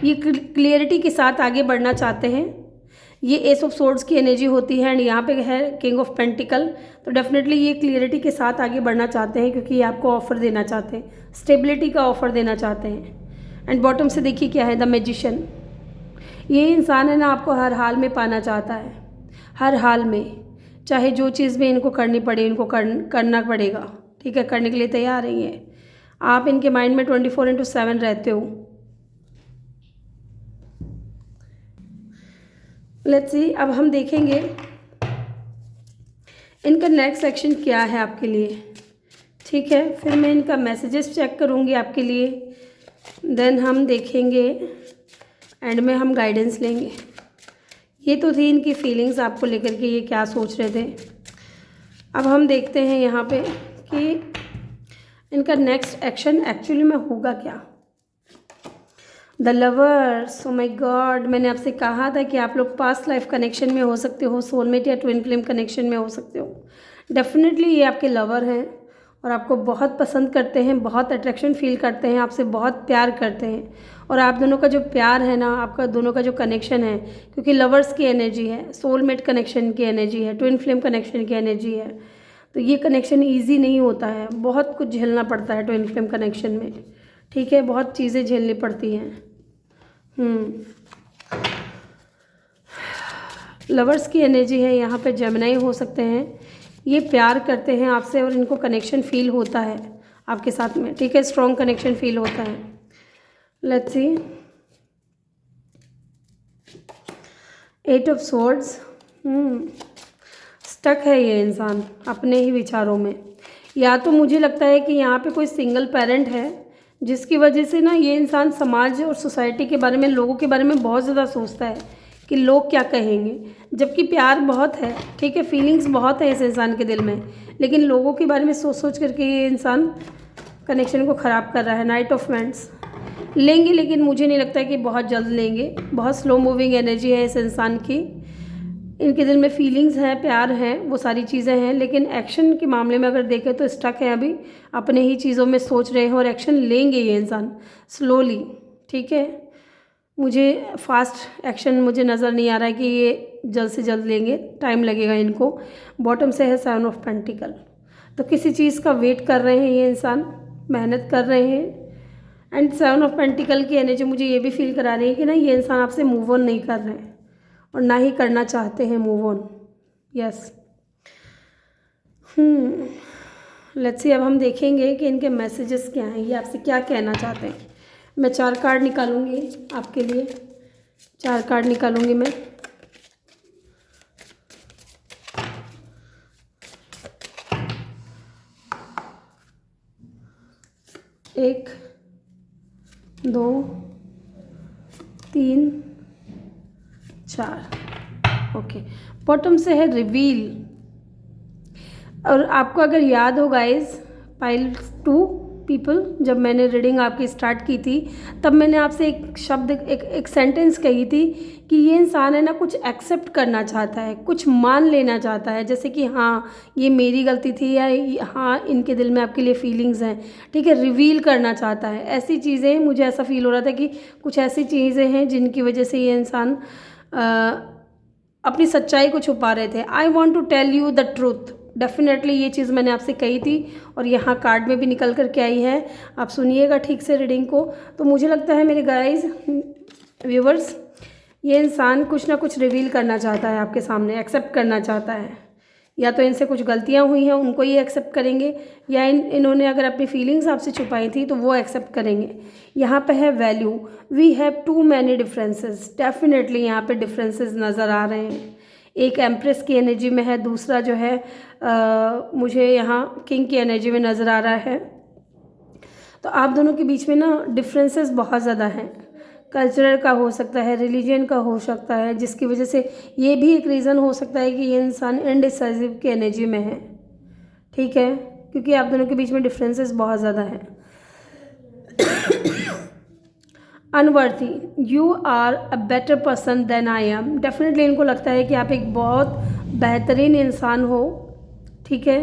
ये क्लियरिटी के साथ आगे बढ़ना चाहते हैं। ये एस ऑफ सोर्ड्स की एनर्जी होती है एंड यहाँ पे है किंग ऑफ पेंटिकल, तो डेफिनेटली ये क्लियरिटी के साथ आगे बढ़ना चाहते हैं क्योंकि ये आपको ऑफर देना चाहते हैं, स्टेबिलिटी का ऑफर देना चाहते हैं। एंड बॉटम से देखिए क्या है, द मैजिशियन। ये इंसान है ना आपको हर हाल में पाना चाहता है, हर हाल में, चाहे जो चीज़ भी इनको करनी पड़े इनको करना पड़ेगा, ठीक है, करने के लिए तैयार है ये। आप इनके माइंड में 24/7 रहते हो। लेट्स सी, अब हम देखेंगे इनका नेक्स्ट सेक्शन क्या है आपके लिए, ठीक है। फिर मैं इनका मैसेजेस चेक करूँगी आपके लिए, देन हम देखेंगे, एंड में हम गाइडेंस लेंगे। ये तो थी इनकी फीलिंग्स आपको लेकर के, ये क्या सोच रहे थे। अब हम देखते हैं यहाँ पे कि इनका नेक्स्ट एक्शन एक्चुअली में होगा क्या। The lovers, O my God, मैंने आपसे कहा था कि आप लोग पास्ट लाइफ कनेक्शन में हो सकते हो, सोलमेट या ट्विन फ्लेम कनेक्शन में हो सकते हो। डेफिनेटली ये आपके लवर हैं और आपको बहुत पसंद करते हैं, बहुत अट्रैक्शन फील करते हैं, आपसे बहुत प्यार करते हैं। और आप दोनों का जो प्यार है ना, आपका दोनों का जो कनेक्शन है, क्योंकि लवर्स की एनर्जी है, सोलमेट कनेक्शन की एनर्जी है, ट्विन फ्लेम कनेक्शन की एनर्जी है, तो ये कनेक्शन ईजी नहीं होता है, बहुत कुछ झेलना पड़ता है ट्विन फ्लेम कनेक्शन में, ठीक है, बहुत चीज़ें झेलनी पड़ती हैं। लवर्स की एनर्जी है यहाँ पे, जेमिनी हो सकते हैं, ये प्यार करते हैं आपसे और इनको कनेक्शन फील होता है आपके साथ में, ठीक है, स्ट्रॉन्ग कनेक्शन फील होता है। Let's see, 8 of swords. Stuck है ये इंसान अपने ही विचारों में, या तो मुझे लगता है कि यहाँ पे कोई सिंगल पेरेंट है जिसकी वजह से ना ये इंसान समाज और सोसाइटी के बारे में, लोगों के बारे में बहुत ज़्यादा सोचता है कि लोग क्या कहेंगे, जबकि प्यार बहुत है, ठीक है, फीलिंग्स बहुत है इस इंसान के दिल में, लेकिन लोगों के बारे में सोच सोच करके ये इंसान कनेक्शन को ख़राब कर रहा है। नाइट ऑफ वैंड्स लेंगे, लेकिन मुझे नहीं लगता कि बहुत जल्द लेंगे, बहुत स्लो मूविंग एनर्जी है इस इंसान की। इनके दिल में फीलिंग्स हैं, प्यार है, वो सारी चीज़ें हैं, लेकिन एक्शन के मामले में अगर देखें तो स्टक है, अभी अपने ही चीज़ों में सोच रहे हैं और एक्शन लेंगे ये इंसान स्लोली, ठीक है। मुझे फास्ट एक्शन मुझे नज़र नहीं आ रहा है कि ये जल्द से जल्द लेंगे, टाइम लगेगा इनको। बॉटम से है 7 ऑफ पेंटिकल, तो किसी चीज़ का वेट कर रहे हैं ये इंसान, मेहनत कर रहे हैं। एंड 7 ऑफ पेंटिकल की एनर्जी मुझे ये भी फील करा रही है कि ना ये इंसान आपसे मूव ऑन नहीं कर रहे हैं और ना ही करना चाहते हैं move on. Yes, let's see, अब हम देखेंगे कि इनके मैसेजेस क्या हैं, ये आपसे क्या कहना चाहते हैं। मैं 4 कार्ड निकालूंगी आपके लिए, 4 कार्ड निकालूंगी मैं। 1 2 3 4। ओके, बॉटम से है रिवील। और आपको अगर याद हो गाइस, पाइल 2 पीपल, जब मैंने रीडिंग आपकी स्टार्ट की थी तब मैंने आपसे एक शब्द, एक सेंटेंस कही थी कि ये इंसान है ना, कुछ एक्सेप्ट करना चाहता है, कुछ मान लेना चाहता है, जैसे कि हाँ ये मेरी गलती थी, या हाँ इनके दिल में आपके लिए फीलिंग्स हैं, ठीक है, रिवील करना चाहता है। ऐसी चीज़ें, मुझे ऐसा फील हो रहा था कि कुछ ऐसी चीज़ें हैं जिनकी वजह से ये इंसान अपनी सच्चाई को छुपा रहे थे। I want to tell you the truth. Definitely ये चीज़ मैंने आपसे कही थी और यहाँ कार्ड में भी निकल कर के आई है। आप सुनिएगा ठीक से रीडिंग को। तो मुझे लगता है मेरे गाइस व्यूवर्स, ये इंसान कुछ ना कुछ रिवील करना चाहता है आपके सामने, एक्सेप्ट करना चाहता है। या तो इनसे कुछ गलतियाँ हुई हैं, उनको ये एक्सेप्ट करेंगे, या इन्होंने अगर अपनी फीलिंग्स आपसे छुपाई थी तो वो एक्सेप्ट करेंगे। यहाँ पे है value, we have too many differences. Definitely यहाँ पे डिफरेंसेस नज़र आ रहे हैं। एक एम्प्रेस की एनर्जी में है, दूसरा जो है मुझे यहाँ किंग की एनर्जी में नज़र आ रहा है। तो आप दोनों के बीच में ना डिफरेंसेस बहुत ज़्यादा हैं। कल्चरल का हो सकता है, रिलीजन का हो सकता है, जिसकी वजह से ये भी एक रीज़न हो सकता है कि ये इंसान इनडिसाइसिव की एनर्जी में है, ठीक है, क्योंकि आप दोनों के बीच में डिफरेंसेस बहुत ज़्यादा हैं। Unworthy, you are a better person than I am. Definitely इनको लगता है कि आप एक बहुत बेहतरीन इंसान हो, ठीक है,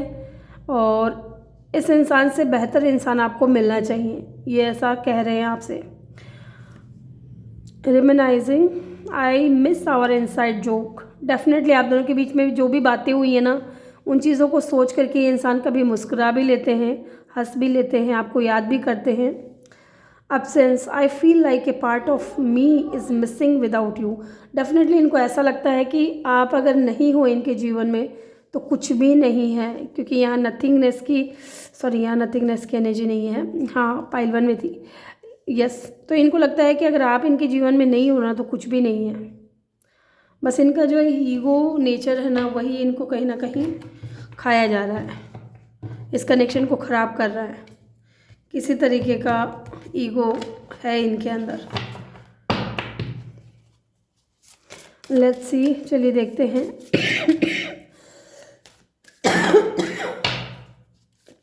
और इस इंसान से बेहतर इंसान आपको मिलना चाहिए, ये ऐसा कह रहे हैं आपसे। Reminiscing, I miss our inside joke. Definitely आप दोनों के बीच में जो भी बातें हुई हैं ना, उन चीज़ों को सोच करके ये इंसान कभी मुस्कुरा भी लेते हैं, हंस भी लेते हैं, आपको याद भी करते हैं। Absence, I feel like a part of me is missing without you. Definitely इनको ऐसा लगता है कि आप अगर नहीं हो इनके जीवन में तो कुछ भी नहीं है, क्योंकि यहाँ नथिंगनेस की, सॉरी यहाँ नथिंगनेस की एनर्जी नहीं है, हाँ पाइल 1 में थी, यस। तो इनको लगता है कि अगर आप इनके जीवन में नहीं हो ना तो कुछ भी नहीं है। बस इनका जो ईगो नेचर है ना, वही इनको कहीं ना कहीं खाया जा रहा है, इस कनेक्शन को ख़राब कर रहा है। किसी तरीके का ईगो है इनके अंदर। लेट्स सी, चलिए देखते हैं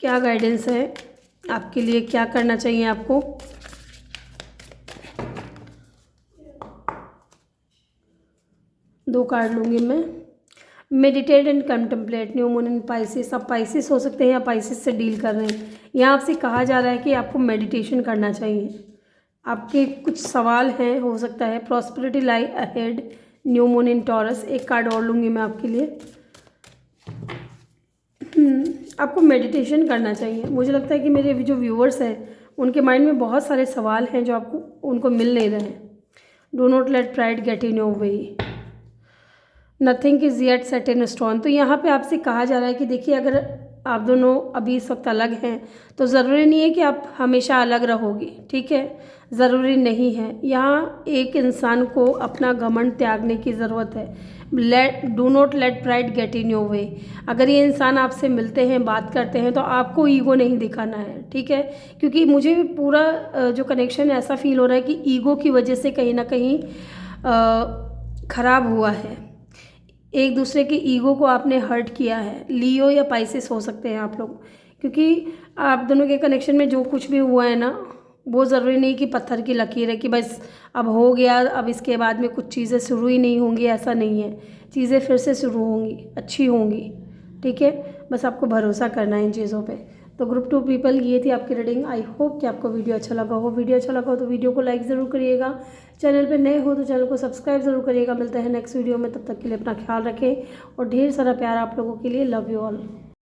क्या गाइडेंस है आपके लिए, क्या करना चाहिए आपको। दो कार्ड लूँगी मैं। Meditate and contemplate, new moon in Pisces. आप पाइसिस हो सकते हैं या पाइसिस से डील कर रहे हैं। यहाँ आपसे कहा जा रहा है कि आपको मेडिटेशन करना चाहिए। आपके कुछ सवाल हैं, हो सकता है। प्रॉस्पेरिटी लाई अहेड, न्यू मून इन टॉरस। एक कार्ड और लूँगी मैं आपके लिए। आपको मेडिटेशन करना चाहिए। मुझे लगता है कि मेरे जो व्यूअर्स हैं उनके माइंड में बहुत सारे सवाल हैं जो आपको उनको मिल नहीं रहे हैं। Do not let pride get in your way, nothing is yet set in stone. तो यहाँ पे आपसे कहा जा रहा है कि देखिए, अगर आप दोनों अभी इस वक्त अलग हैं तो ज़रूरी नहीं है कि आप हमेशा अलग रहोगे, ठीक है, ज़रूरी नहीं है। यहाँ एक इंसान को अपना घमंड त्यागने की ज़रूरत है। Do not let pride get in your वे। अगर ये इंसान आपसे मिलते हैं, बात करते हैं, तो आपको ईगो नहीं दिखाना है, ठीक है, क्योंकि मुझे भी पूरा जो कनेक्शन ऐसा फील हो रहा है कि ईगो की वजह से कहीं ना कहीं ख़राब हुआ है। एक दूसरे के ईगो को आपने हर्ट किया है। लियो या पाइसिस हो सकते हैं आप लोग, क्योंकि आप दोनों के कनेक्शन में जो कुछ भी हुआ है ना, वो ज़रूरी नहीं कि पत्थर की लकीर है कि बस अब हो गया, अब इसके बाद में कुछ चीज़ें शुरू ही नहीं होंगी, ऐसा नहीं है। चीज़ें फिर से शुरू होंगी, अच्छी होंगी, ठीक है, बस आपको भरोसा करना है इन चीज़ों पे। तो ग्रुप 2 पीपल, ये थी आपकी रीडिंग। आई होप कि आपको वीडियो अच्छा लगा हो। वीडियो अच्छा लगा हो तो वीडियो को लाइक ज़रूर करिएगा। चैनल पे नए हो तो चैनल को सब्सक्राइब ज़रूर करिएगा। मिलते हैं नेक्स्ट वीडियो में, तब तक के लिए अपना ख्याल रखें और ढेर सारा प्यार आप लोगों के लिए। Love you all.